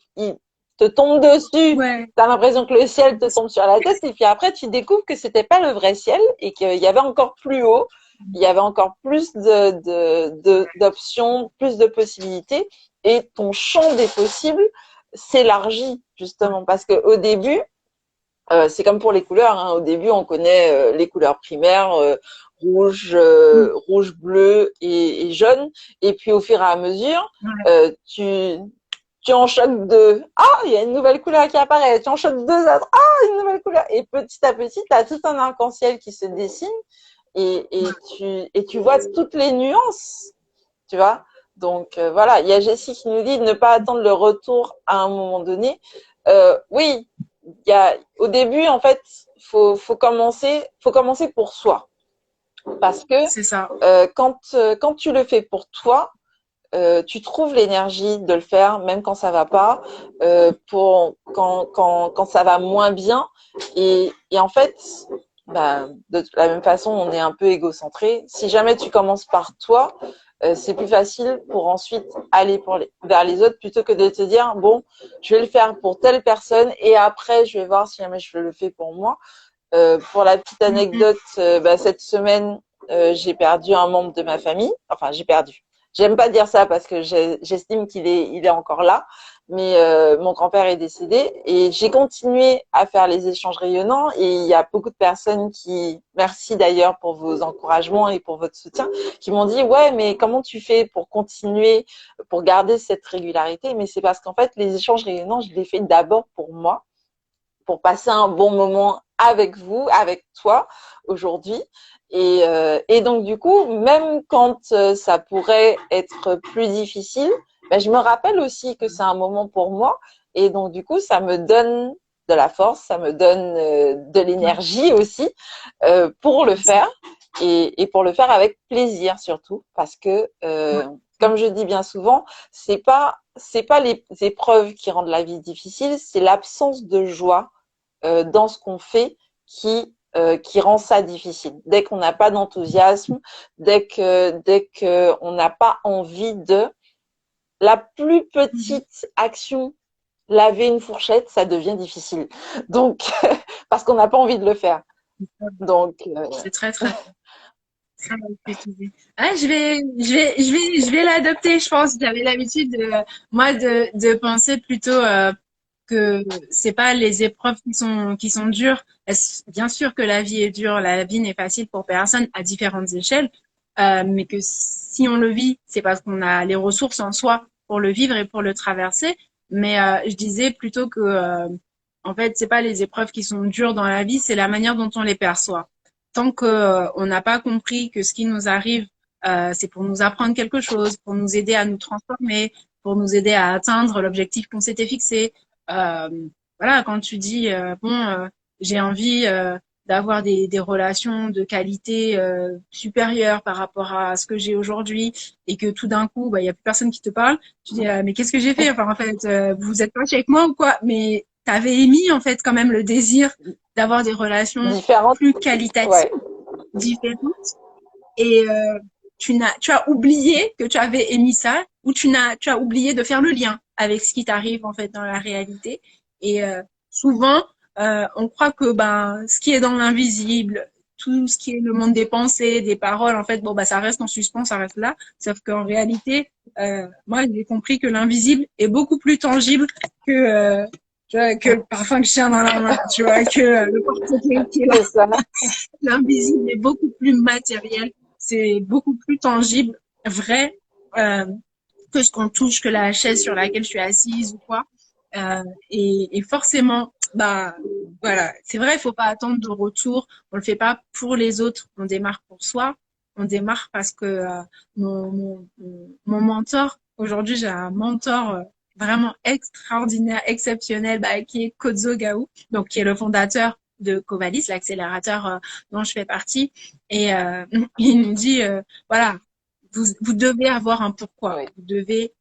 te tombe dessus. Ouais, Tu as l'impression que le ciel te tombe sur la tête, et puis après, tu découvres que c'était pas le vrai ciel et qu'il y avait encore plus haut, il y avait encore plus d'options, plus de possibilités, et ton champ des possibles s'élargit, justement, parce qu'au début, c'est comme pour les couleurs, hein. Au début, on connaît les couleurs primaires, rouge, rouge, bleu et jaune. Et puis, au fur et à mesure, tu en choques deux. Ah, il y a une nouvelle couleur qui apparaît. Tu en choques deux autres. Ah, une nouvelle couleur. Et petit à petit, tu as tout un arc-en-ciel qui se dessine et tu vois toutes les nuances, tu vois. Donc, voilà, il y a Jessie qui nous dit de ne pas attendre le retour à un moment donné. Oui, au début, en fait, faut commencer pour soi. Parce que c'est ça. quand tu le fais pour toi, tu trouves l'énergie de le faire, même quand ça va pas, pour quand ça va moins bien. Et en fait, bah, de la même façon, on est un peu égocentré. Si jamais tu commences par toi, c'est plus facile pour ensuite aller vers les autres plutôt que de te dire bon, je vais le faire pour telle personne et après je vais voir si jamais je le fais pour moi. Pour la petite anecdote, cette semaine, j'ai perdu un membre de ma famille. Enfin, j'ai perdu. J'aime pas dire ça parce que j'estime il est encore là. Mais mon grand-père est décédé et j'ai continué à faire les échanges rayonnants et il y a beaucoup de personnes merci d'ailleurs pour vos encouragements et pour votre soutien, qui m'ont dit ouais mais comment tu fais pour continuer, pour garder cette régularité? Mais c'est parce qu'en fait les échanges rayonnants je les fais d'abord pour moi, pour passer un bon moment avec vous, avec toi aujourd'hui. Et donc du coup, même quand ça pourrait être plus difficile, je me rappelle aussi que c'est un moment pour moi. Et donc du coup, ça me donne de la force, ça me donne de l'énergie aussi pour le faire et pour le faire avec plaisir surtout, parce que comme je dis bien souvent, c'est pas les épreuves qui rendent la vie difficile, c'est l'absence de joie dans ce qu'on fait qui rend ça difficile. Dès qu'on n'a pas d'enthousiasme, dès que on n'a pas envie de la plus petite action, laver une fourchette, ça devient difficile. Donc parce qu'on n'a pas envie de le faire. Donc C'est très, très, très mal précisé. Ah, je vais l'adopter, je pense. J'avais l'habitude, moi, de penser plutôt que c'est pas les épreuves qui sont dures. Bien sûr que la vie est dure, la vie n'est facile pour personne à différentes échelles, mais que si on le vit, c'est parce qu'on a les ressources en soi pour le vivre et pour le traverser. Mais je disais plutôt que, en fait, c'est pas les épreuves qui sont dures dans la vie, c'est la manière dont on les perçoit. Tant que on n'a pas compris que ce qui nous arrive, c'est pour nous apprendre quelque chose, pour nous aider à nous transformer, pour nous aider à atteindre l'objectif qu'on s'était fixé. Euh, voilà, quand tu dis j'ai envie d'avoir des relations de qualité supérieure par rapport à ce que j'ai aujourd'hui et que tout d'un coup, il y a plus personne qui te parle, tu dis mais qu'est-ce que j'ai fait? Enfin, en fait, vous êtes pas avec moi ou quoi? Mais t'avais émis en fait quand même le désir d'avoir des relations Différente. plus qualitatives, Ouais. différentes, et tu as oublié que tu avais émis ça, ou tu as oublié de faire le lien avec ce qui t'arrive en fait dans la réalité. Et souvent, on croit que ce qui est dans l'invisible, tout ce qui est le monde des pensées, des paroles, en fait, ça reste en suspens, ça reste là. Sauf qu'en réalité, moi, j'ai compris que l'invisible est beaucoup plus tangible que que le parfum que je tiens dans la main, tu vois, que le porte-clés qui est là. C'est ça. L'invisible est beaucoup plus matériel, c'est beaucoup plus tangible, vrai, euh, que ce qu'on touche, que la chaise sur laquelle je suis assise ou quoi. Et forcément, voilà, c'est vrai, il faut pas attendre de retour. On le fait pas pour les autres, on démarre pour soi. On démarre parce que mon mentor, aujourd'hui j'ai un mentor vraiment extraordinaire, exceptionnel, qui est Kozo Gao, donc qui est le fondateur de Covalis, l'accélérateur dont je fais partie. Et il nous dit, voilà, vous devez avoir un pourquoi. Oui. Vous devez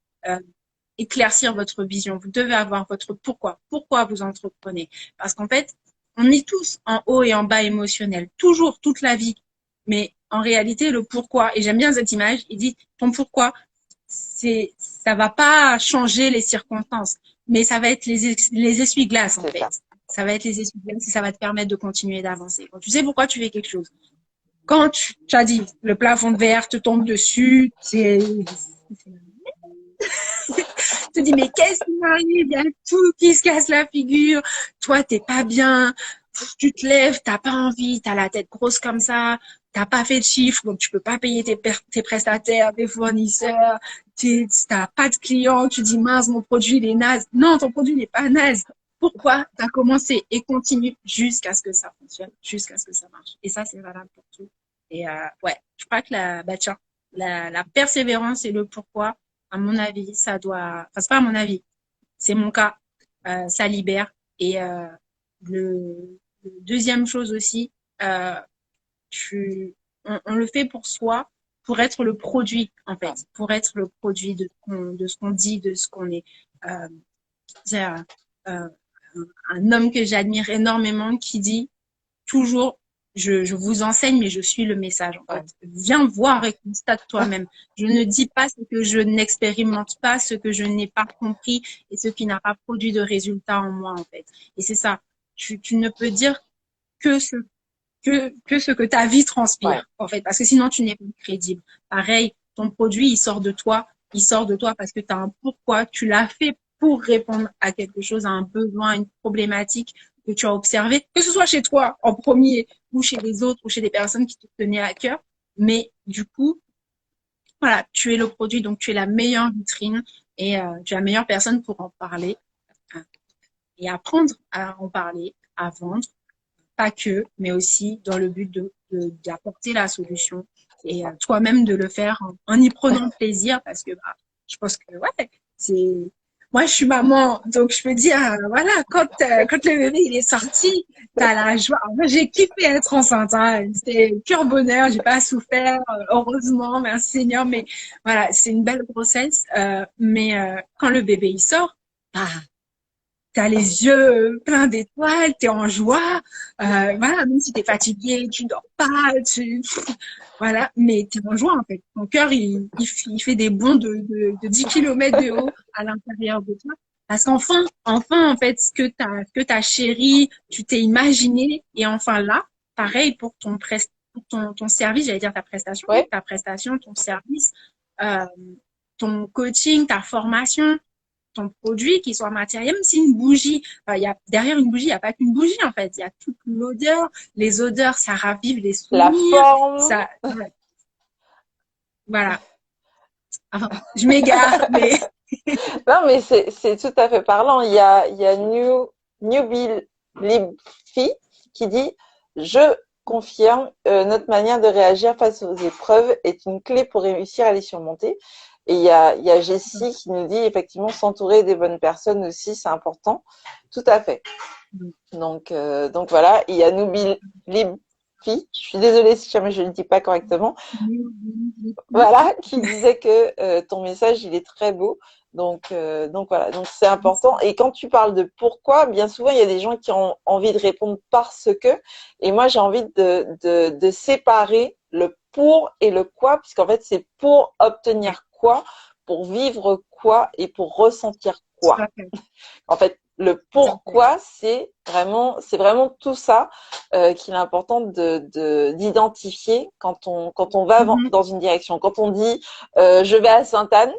éclaircir votre vision. Vous devez avoir votre pourquoi. Pourquoi vous entreprenez? Parce qu'en fait, on est tous en haut et en bas émotionnel, toujours, toute la vie. Mais en réalité, le pourquoi, et j'aime bien cette image, il dit, ton pourquoi, ça va pas changer les circonstances, mais ça va être les essuie-glaces, en fait. Ça va être les essuie-glaces et ça va te permettre de continuer d'avancer. Quand tu sais pourquoi tu fais quelque chose. Quand tu as dit, le plafond de verre te tombe dessus, te dis mais qu'est-ce qui m'arrive? Il y a tout qui se casse la figure. Toi, t'es pas bien. Tu te lèves, t'as pas envie, t'as la tête grosse comme ça, t'as pas fait de chiffres, donc tu peux pas payer tes prestataires, tes fournisseurs, t'as pas de clients, tu dis mince, mon produit il est naze. Non, ton produit n'est pas naze. Pourquoi? T'as commencé et continue jusqu'à ce que ça fonctionne, jusqu'à ce que ça marche. Et ça, c'est valable pour tout. Et ouais, je crois que la persévérance et le pourquoi, à mon avis, ça doit, enfin, c'est pas à mon avis, c'est mon cas, ça libère. Et le deuxième chose aussi, euh, on le fait pour soi, pour être le produit, en fait, pour être le produit de ce qu'on dit, de ce qu'on est. J'ai un homme que j'admire énormément qui dit toujours je vous enseigne, mais je suis le message. En fait. Viens voir et constate toi-même. Je ne dis pas ce que je n'expérimente pas, ce que je n'ai pas compris et ce qui n'a pas produit de résultat en moi, en fait. Et c'est ça. Tu ne peux dire que ce que ta vie transpire, en fait, parce que sinon tu n'es pas crédible. Pareil, ton produit, il sort de toi parce que tu as un pourquoi, tu l'as fait pour répondre à quelque chose, à un besoin, à une problématique que tu as observé, que ce soit chez toi en premier ou chez les autres ou chez des personnes qui te tenaient à cœur. Mais du coup, voilà, tu es le produit, donc tu es la meilleure vitrine et tu es la meilleure personne pour en parler et apprendre à en parler, à vendre, pas que, mais aussi dans le but d'apporter la solution et toi-même de le faire en y prenant plaisir parce que je pense que ouais, c'est moi je suis maman donc je peux dire voilà quand le bébé il est sorti t'as la joie. Moi j'ai kiffé être enceinte, hein. C'était pur bonheur, j'ai pas souffert heureusement, merci Seigneur, mais voilà c'est une belle grossesse mais quand le bébé il sort t'as les yeux pleins d'étoiles, t'es en joie, voilà, même si t'es fatigué, tu dors pas, voilà, mais t'es en joie en fait. Ton cœur, il fait des bonds de 10 kilomètres de haut à l'intérieur de toi. Parce qu'enfin, en fait, ce que t'as chéri, tu t'es imaginé, et enfin là, pareil pour ton service, j'allais dire ta prestation, ton service, euh, ton coaching, ta formation, ton produit qui soit matériel, même si une bougie, derrière une bougie, il n'y a pas qu'une bougie en fait, il y a toute l'odeur, les odeurs, ça ravive les souvenirs, la forme. ça, voilà. Enfin, je m'égare, mais Non, mais c'est tout à fait parlant. Il y a Newbie Libfi qui dit, je confirme, notre manière de réagir face aux épreuves est une clé pour réussir à les surmonter. Et il y a Jessie qui nous dit, effectivement, s'entourer des bonnes personnes aussi, c'est important. Tout à fait. Donc voilà. Il y a Newbie Libfi. Je suis désolée si jamais je ne le dis pas correctement. Voilà, qui disait que ton message, il est très beau. Donc voilà, donc c'est important. Et quand tu parles de pourquoi, bien souvent, il y a des gens qui ont envie de répondre parce que. Et moi, j'ai envie de séparer le pour et le quoi, puisqu'en fait, c'est pour obtenir quoi, pour vivre quoi et pour ressentir quoi. En fait, le pourquoi, c'est vraiment tout ça qu'il est important d'identifier quand on va dans une direction. Quand on dit je vais à Sainte-Anne,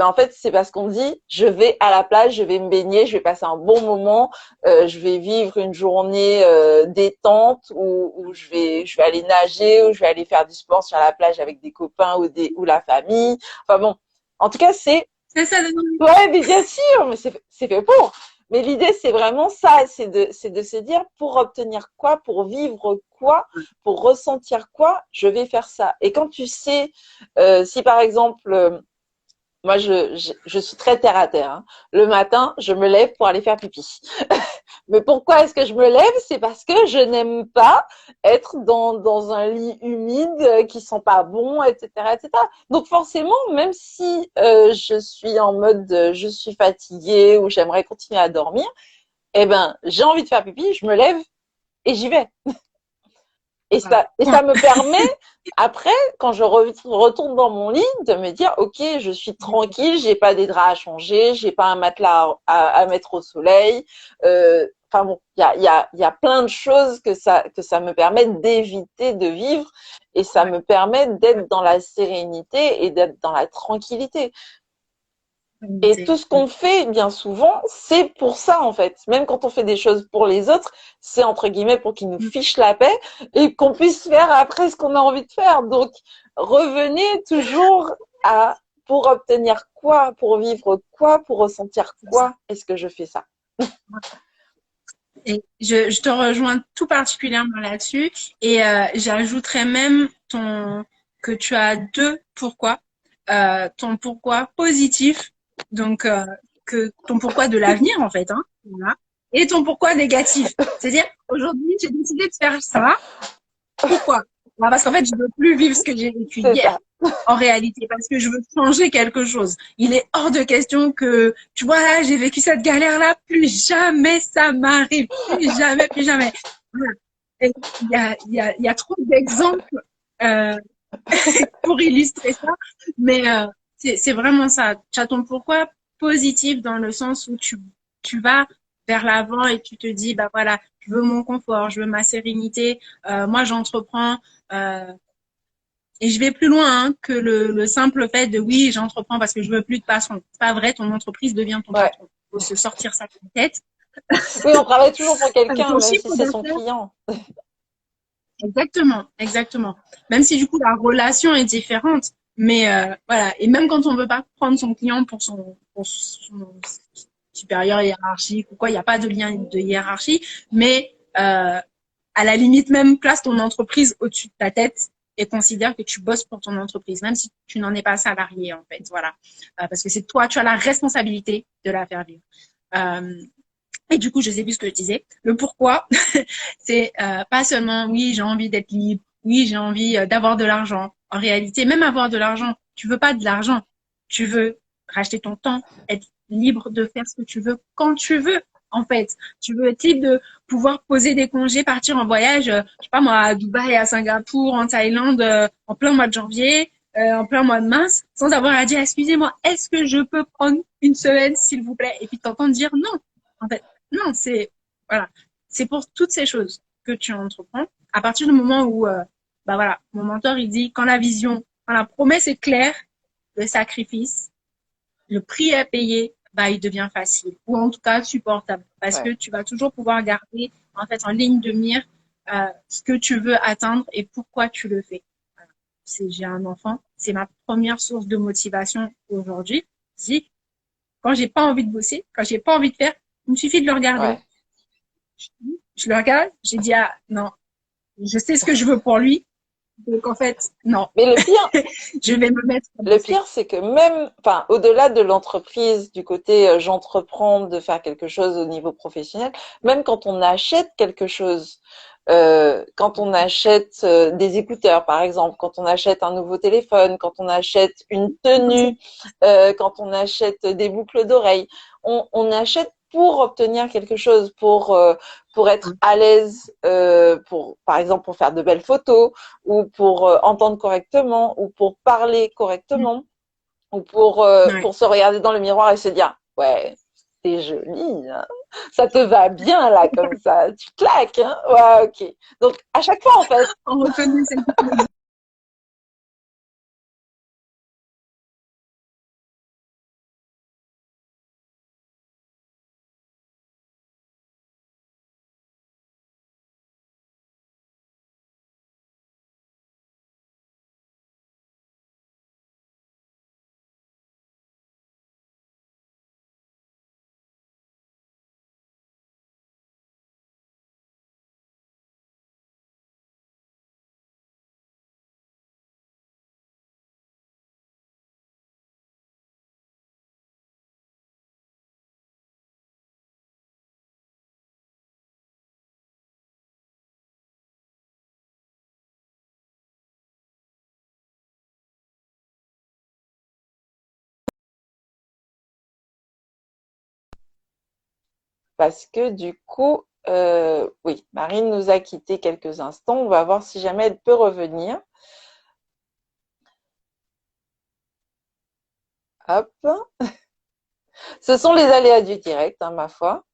en fait, c'est parce qu'on dit je vais à la plage, je vais me baigner, je vais passer un bon moment, je vais vivre une journée détente où je vais aller nager, ou je vais aller faire du sport sur la plage avec des copains ou la famille. Enfin bon, en tout cas, c'est ça le nom. ouais, mais bien sûr, mais c'est fait pour. Mais l'idée, c'est vraiment ça, c'est de se dire pour obtenir quoi, pour vivre quoi, pour ressentir quoi, je vais faire ça. Et quand tu sais, si par exemple, moi je suis très terre à terre, hein. Le matin, je me lève pour aller faire pipi. Mais pourquoi est-ce que je me lève? C'est parce que je n'aime pas être dans un lit humide qui sent pas bon, etc., etc. Donc forcément, même si je suis en mode je suis fatiguée ou j'aimerais continuer à dormir, eh ben j'ai envie de faire pipi, je me lève et j'y vais. Et ça me permet, après, quand je retourne dans mon lit, de me dire, OK, je suis tranquille, j'ai pas des draps à changer, j'ai pas un matelas à mettre au soleil. Enfin bon, il y a plein de choses que ça me permet d'éviter de vivre et ça me permet d'être dans la sérénité et d'être dans la tranquillité. Et tout ce qu'on fait, bien souvent, c'est pour ça, en fait. Même quand on fait des choses pour les autres, c'est entre guillemets pour qu'ils nous fichent la paix et qu'on puisse faire après ce qu'on a envie de faire. Donc, revenez toujours à pour obtenir quoi, pour vivre quoi, pour ressentir quoi, est-ce que je fais ça? Et je te rejoins tout particulièrement là-dessus. Et j'ajouterais même que tu as deux pourquoi. Ton pourquoi positif, donc que ton pourquoi de l'avenir en fait, hein, voilà, et ton pourquoi négatif. C'est-à-dire aujourd'hui j'ai décidé de faire ça. Pourquoi? Parce qu'en fait je veux plus vivre ce que j'ai vécu C'est hier. ça. En réalité, parce que je veux changer quelque chose. Il est hors de question que, tu vois, là, j'ai vécu cette galère-là, plus jamais ça m'arrive, plus jamais, plus jamais. Voilà. Et il y a trop d'exemples euh, pour illustrer ça, mais c'est vraiment ça. Tu as ton pourquoi positif dans le sens où tu vas vers l'avant et tu te dis, bah voilà, je veux mon confort, je veux ma sérénité, moi j'entreprends. Et je vais plus loin hein, que le simple fait de oui, j'entreprends parce que je veux plus de patron. C'est pas vrai, ton entreprise devient ton Ouais. patron. Il faut se sortir ça de la tête. Oui, on travaille toujours pour quelqu'un, Ton même si chiffre c'est son d'affaires, client. exactement, exactement. Même si du coup la relation est différente, mais voilà. Et même quand on veut pas prendre son client pour son supérieur hiérarchique ou quoi, il n'y a pas de lien de hiérarchie, mais à la limite même place ton entreprise au-dessus de ta tête et considère que tu bosses pour ton entreprise, même si tu n'en es pas salarié en fait, voilà, parce que c'est toi, tu as la responsabilité de la faire vivre. Euh, et du coup, je sais plus ce que je disais. Le pourquoi, c'est pas seulement oui, j'ai envie d'être libre, oui, j'ai envie d'avoir de l'argent. En réalité, même avoir de l'argent, tu veux pas de l'argent, tu veux racheter ton temps, être libre de faire ce que tu veux quand tu veux. En fait, tu veux être libre de pouvoir poser des congés, partir en voyage, je sais pas moi, à Dubaï, à Singapour, en Thaïlande, en plein mois de janvier, en plein mois de mars, sans avoir à dire excusez-moi, est-ce que je peux prendre une semaine, s'il vous plaît, et puis t'entends dire non. En fait, non, voilà, c'est pour toutes ces choses que tu entreprends. À partir du moment où, bah voilà, mon mentor il dit quand la promesse est claire, le sacrifice, le prix à payer, bah il devient facile ou en tout cas supportable parce que Ouais. tu vas toujours pouvoir garder en fait en ligne de mire ce que tu veux atteindre et pourquoi tu le fais. j'ai un enfant, c'est ma première source de motivation aujourd'hui. Si, quand j'ai pas envie de bosser, quand j'ai pas envie de faire, il me suffit de le regarder. Ouais. Je le regarde, j'ai dit, ah, non, je sais ce que je veux pour lui. Donc, en fait, non, Mais le pire, je vais me mettre à le bosser. pire, c'est que même, enfin, au-delà de l'entreprise, du côté j'entreprends de faire quelque chose au niveau professionnel, même quand on achète quelque chose, quand on achète des écouteurs, par exemple, quand on achète un nouveau téléphone, quand on achète une tenue, quand on achète des boucles d'oreilles, on achète pour obtenir quelque chose, pour être à l'aise, pour, par exemple, pour faire de belles photos, ou pour entendre correctement, ou pour parler correctement, ou Ouais. pour se regarder dans le miroir et se dire ouais, t'es jolie, hein, ça te va bien là comme ça, tu claques, hein, ouais, ok. Donc à chaque fois en fait, On reconnaît cette parce que du coup, oui, Marine nous a quitté quelques instants. On va voir si jamais elle peut revenir. Hop. Ce sont les aléas du direct, hein, ma foi.